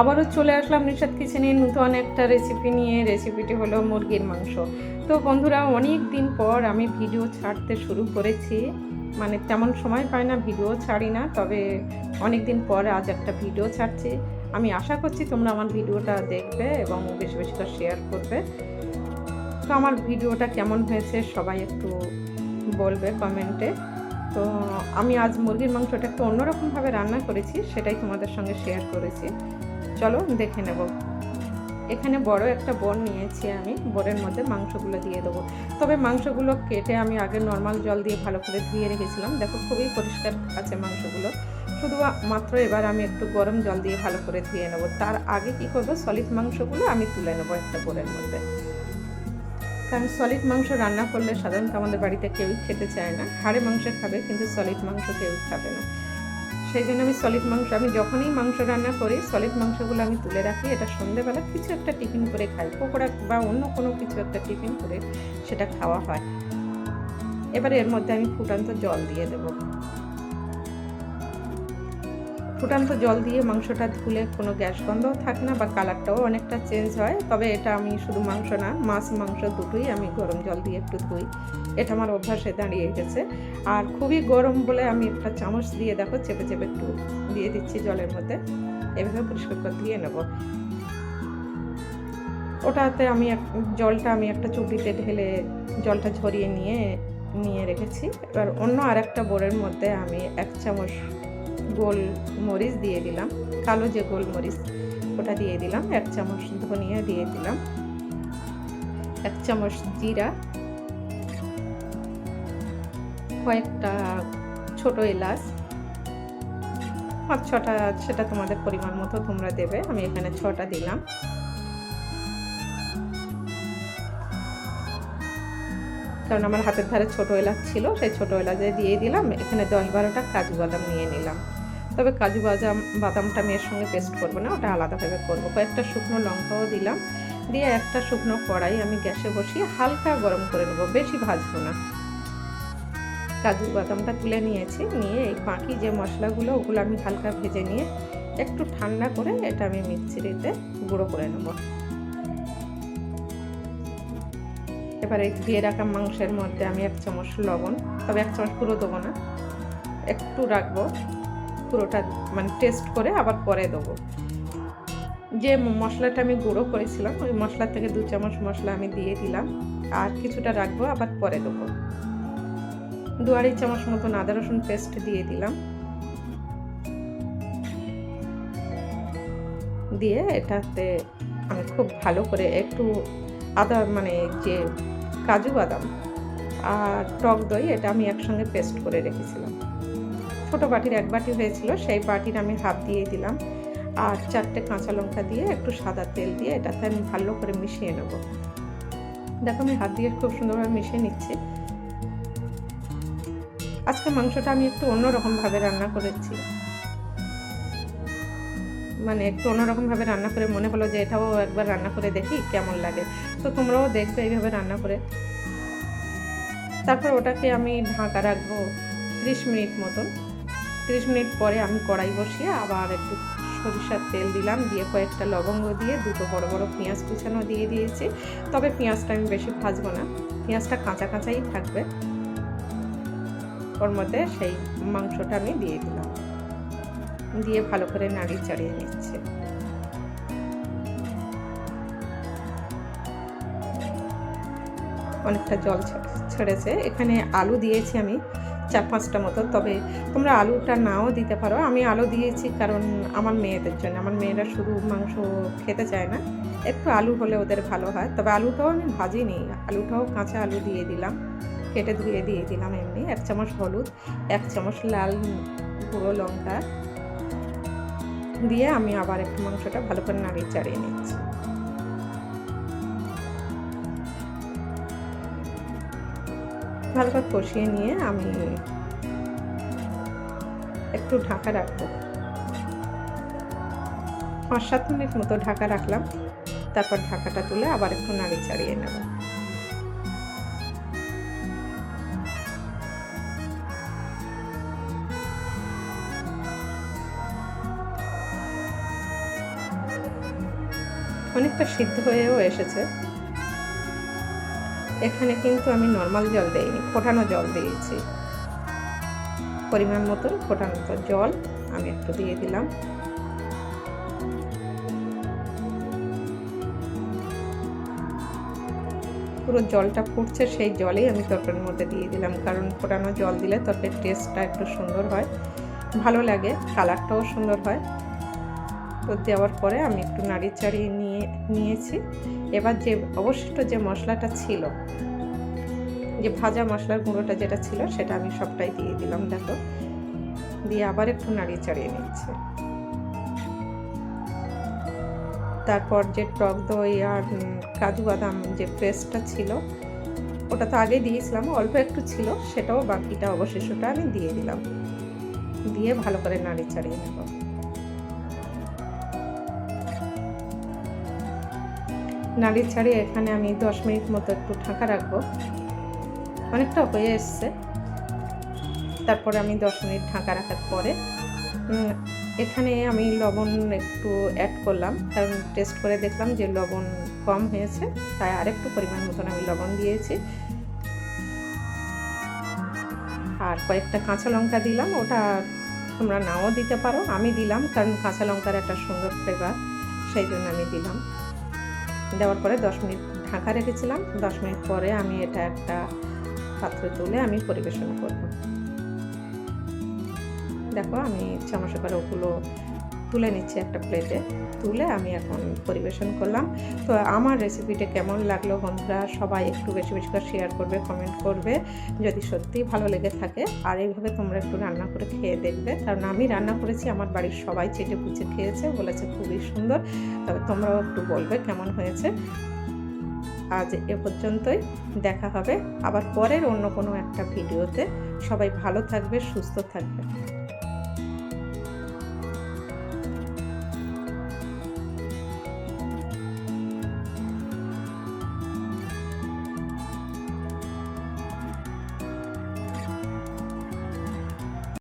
আবারও চলে আসলাম নিশাদ কিচেনে নতুন একটা রেসিপি নিয়ে। রেসিপিটি হলো মুরগির মাংস। তো বন্ধুরা, অনেক দিন পর আমি ভিডিও ছাড়তে শুরু করেছি। মানে তেমন সময় পাই না, ভিডিও ছাড়ি না, তবে অনেক দিন পর আজ একটা ভিডিও ছাড়ছি। আমি আশা করছি তোমরা আমার ভিডিওটা দেখবে এবং বেশি বেশি করে শেয়ার করবে। তো আমার ভিডিওটা কেমন হয়েছে সবাই একটু বলবে কমেন্টে। তো আমি আজ মুরগির মাংসটা একটু অন্যরকমভাবে রান্না করেছি, সেটাই তোমাদের সঙ্গে শেয়ার করেছি। চলো দেখে নেব। এখানে বড় একটা বোল নিয়েছি, আমি বোলের মধ্যে মাংসগুলো দিয়ে দেবো। তবে মাংসগুলো কেটে আমি আগে নর্মাল জল দিয়ে ভালো করে ধুয়ে রেখেছিলাম। দেখো খুবই পরিষ্কার আছে মাংসগুলো। শুধু মাত্র এবার আমি একটু গরম জল দিয়ে ভালো করে ধুয়ে নেব। তার আগে কি করব, সলিড মাংসগুলো আমি তুলে নেবো একটা বোলের মধ্যে। কারণ সলিড মাংস রান্না করলে সাধারণত আমাদের বাড়িতে কেউই খেতে চায় না। হাড়ে মাংস খাবে, কিন্তু সলিড মাংস কেউই খাবে না। সেই জন্য আমি সলিড মাংস, আমি যখনই মাংস রান্না করি সলিড মাংসগুলো আমি তুলে রাখি। এটা সন্ধ্যেবেলা কিছু একটা টিফিন করে খাই, পকোড়া বা অন্য কোনো কিছু একটা টিফিন করে সেটা খাওয়া হয়। এবারে এর মধ্যে আমি ফুটান্ত জল দিয়ে দেব। ফুটান্ত জল দিয়ে মাংসটা ধুলে কোনো গ্যাস গন্ধও থাকে না বা কালারটাও অনেকটা চেঞ্জ হয়। তবে এটা আমি শুধু মাংস না, মাছ মাংস দুটোই আমি গরম জল দিয়ে একটু ধুই। এটা আমার অভ্যাসে দাঁড়িয়ে গেছে। আর খুবই গরম বলে আমি একটা চামচ দিয়ে দেখো চেপে চেপে একটু দিয়ে দিচ্ছি জলের মধ্যে। এভাবে পরিষ্কার করে ধুয়ে নেব। ওটাতে আমি জলটা আমি একটা চুবড়িতে ঢেলে জলটা ঝরিয়ে নিয়ে রেখেছি। এবার অন্য আর একটা বোলের মধ্যে আমি 1 চামচ গোল মরিচ দিয়ে দিলাম, কালো যে গোল মরিচ ওটা দিয়ে দিলাম। 1 চামচ ধনিয়া দিয়ে দিলাম, 1 চামচ জিরা, কয়েকটা ছোট এলাচ, 5-6টা, সেটা তোমাদের পরিমাণ মতো তোমরা দেবে। আমি এখানে 6টা দিলাম। কারণ আমার হাতের ধারে ছোট এলাচ ছিল, সেই ছোট এলাচে দিয়ে দিলাম। এখানে 10-12টা কাজু বাদাম নিয়ে নিলাম। তবে কাজু বাদামটা আমি এর সঙ্গে পেস্ট করবো না, ওটা আলাদাভাবে করবো। কয়েকটা শুকনো লঙ্কাও দিলাম। দিয়ে একটা শুকনো কড়াই আমি গ্যাসে বসিয়ে হালকা গরম করে নেবো, বেশি ভাজবো না। কাজু বাদামটা তুলে নিয়েছি, নিয়ে এই বাকি যে মশলাগুলো ওগুলো আমি হালকা ভেজে নিয়ে একটু ঠান্ডা করে এটা আমি মিক্সিতে গুঁড়ো করে নেব। এবারে দিয়ে রাখা মাংসের মধ্যে আমি 1 চামচ লবণ, তবে 1 চামচ পুরো দেবো না, একটু রাখবো, পুরোটা মানে টেস্ট করে আবার পরে দেবো। যে মশলাটা আমি গুঁড়ো করেছিলাম ওই মশলা থেকে 2 চামচ মশলা আমি দিয়ে দিলাম, আর কিছুটা রাখবো, আবার পরে দেবো। 2-2.5 চামচ মতন আদা রসুন পেস্ট দিয়ে দিলাম। দিয়ে এটাতে আমি খুব ভালো করে একটু আদা মানে যে কাজু বাদাম আর টক দই এটা আমি একসঙ্গে পেস্ট করে রেখেছিলাম। ছোটো বাটির 1 বাটি হয়েছিল, সেই বাটির আমি হাফ দিয়ে দিলাম। আর 4টে কাঁচা লঙ্কা দিয়ে একটু সাদা তেল দিয়ে এটাতে আমি ভালো করে মিশিয়ে নেব। দেখো আমি হাত দিয়ে খুব সুন্দরভাবে মিশিয়ে নিচ্ছি। আজকে মাংসটা আমি একটু অন্যরকমভাবে রান্না করেছি, মানে একটু অন্যরকমভাবে রান্না করে মনে হলো যে এটাও একবার রান্না করে দেখি কেমন লাগে। তো তোমরাও দেখবে এইভাবে রান্না করে। তারপর ওটাকে আমি ঢাকা রাখবো 30 মিনিট মতন। 30 মিনিট পরে আমি কড়াই বসিয়ে আবার একটু সরিষার তেল দিলাম, দিয়ে কয়েকটা লবঙ্গ দিয়ে 2টো বড় বড় পেঁয়াজ কুচানো দিয়ে দিয়েছি। তবে পেঁয়াজটা আমি বেশি ভাজবো না, পেঁয়াজটা কাঁচা কাঁচাই থাকবে। ওর মধ্যে সেই মাংসটা আমি দিয়ে দিলাম, দিয়ে ভালো করে নাড়িয়ে চাড়িয়ে নিচ্ছে। অনেকটা জল ছেড়েছে। এখানে আলু দিয়েছি আমি 4-5টা মতো, তবে তোমরা আলুটা নাও দিতে পারো। আমি আলু দিয়েছি কারণ আমার মেয়েদের জন্য, আমার মেয়েরা শুধু মাংস খেতে চায় না, একটু আলু হলে ওদের ভালো হয়। তবে আলুটাও আমি ভাজিনি, আলুটাও কাঁচা আলু দিয়ে দিলাম, কেটে ধুয়ে দিয়ে দিলাম এমনি। 1 চামচ হলুদ, 1 চামচ লাল গুঁড়ো লঙ্কা দিয়ে আমি আবার একটু মাংসটা ভালো করে নাড়িয়ে চাড়িয়ে নিচ্ছি। ভালো করে কষিয়ে নিয়ে আমি একটু ঢাকা রাখবো, 5-7 মিনিট মতো ঢাকা রাখলাম। তারপর ঢাকাটা তুলে আবার একটু নাড়িয়ে চাড়িয়ে নেব। অনেকটা সিদ্ধ হয়েও এসেছে। এখানে কিন্তু আমি নর্মাল জল দেইনি, ফোটানো জল দিয়েছি। পরিমাণ মতন ফোটানো জল আমি একটু দিয়ে দিলাম। পুরো জলটা ফুটছে, সেই জলেই আমি তরকারির মধ্যে দিয়ে দিলাম, কারণ ফোটানো জল দিলে তরকারির টেস্টটা একটু সুন্দর হয়, ভালো লাগে, কালারটাও সুন্দর হয়। তো দেওয়ার পরে আমি একটু নাড়ি চাড়িয়ে নিয়েছি। এবার যে অবশিষ্ট যে মশলাটা ছিল, যে ভাজা মশলার গুঁড়োটা যেটা ছিল, সেটা আমি সবটাই দিয়ে দিলাম। দেখো, দিয়ে আবার একটু নাড়িয়ে চাড়িয়ে নিচ্ছে। তারপর যে টক দই আর কাজু বাদাম যে পেস্টটা ছিল, ওটা তো আগে দিয়েছিলাম, অল্প একটু ছিল, সেটাও বাকিটা অবশিষ্টটা আমি দিয়ে দিলাম। দিয়ে ভালো করে নাড়িয়ে চাড়িয়ে নেব। নাড়িয়ে ছাড়িয়ে এখানে আমি 10 মিনিট মতো একটু ঢাকা রাখবো। অনেকটা হয়ে এসছে। তারপরে আমি 10 মিনিট ঢাকা রাখার পরে এখানে আমি লবণ একটু অ্যাড করলাম, কারণ টেস্ট করে দেখলাম যে লবণ কম হয়েছে, তাই আরেকটু পরিমাণ মতন আমি লবণ দিয়েছি। আর কয়েকটা কাঁচা লঙ্কা দিলাম, ওটা তোমরা নাও দিতে পারো, আমি দিলাম কারণ কাঁচা লঙ্কার একটা সুন্দর ফ্লেভার, সেই জন্য আমি দিলাম। দেওয়ার পরে 10 মিনিট ঢাকা রেখেছিলাম। 10 মিনিট পরে আমি এটা একটা পাত্রে তুলে আমি পরিবেশন করব। দেখো, আমি চামচে করে ওগুলো তুলে নিচ্ছি একটা প্লেটে, তুলে আমি এখন পরিবেশন করলাম। তো আমার রেসিপিটা কেমন লাগলো বন্ধুরা, সবাই একটু বেশি বেশি করে শেয়ার করবে, কমেন্ট করবে যদি সত্যিই ভালো লেগে থাকে। আর এইভাবে তোমরা একটু রান্না করে খেয়ে দেখবে, কারণ আমি রান্না করেছি, আমার বাড়ির সবাই চেটে পুচে খেয়েছে, বলেছে খুবই সুন্দর। তবে তোমরাও একটু বলবে কেমন হয়েছে। আজ এ পর্যন্তই, দেখা হবে আবার পরের অন্য কোনো একটা ভিডিওতে। সবাই ভালো থাকবে, সুস্থ থাকবে।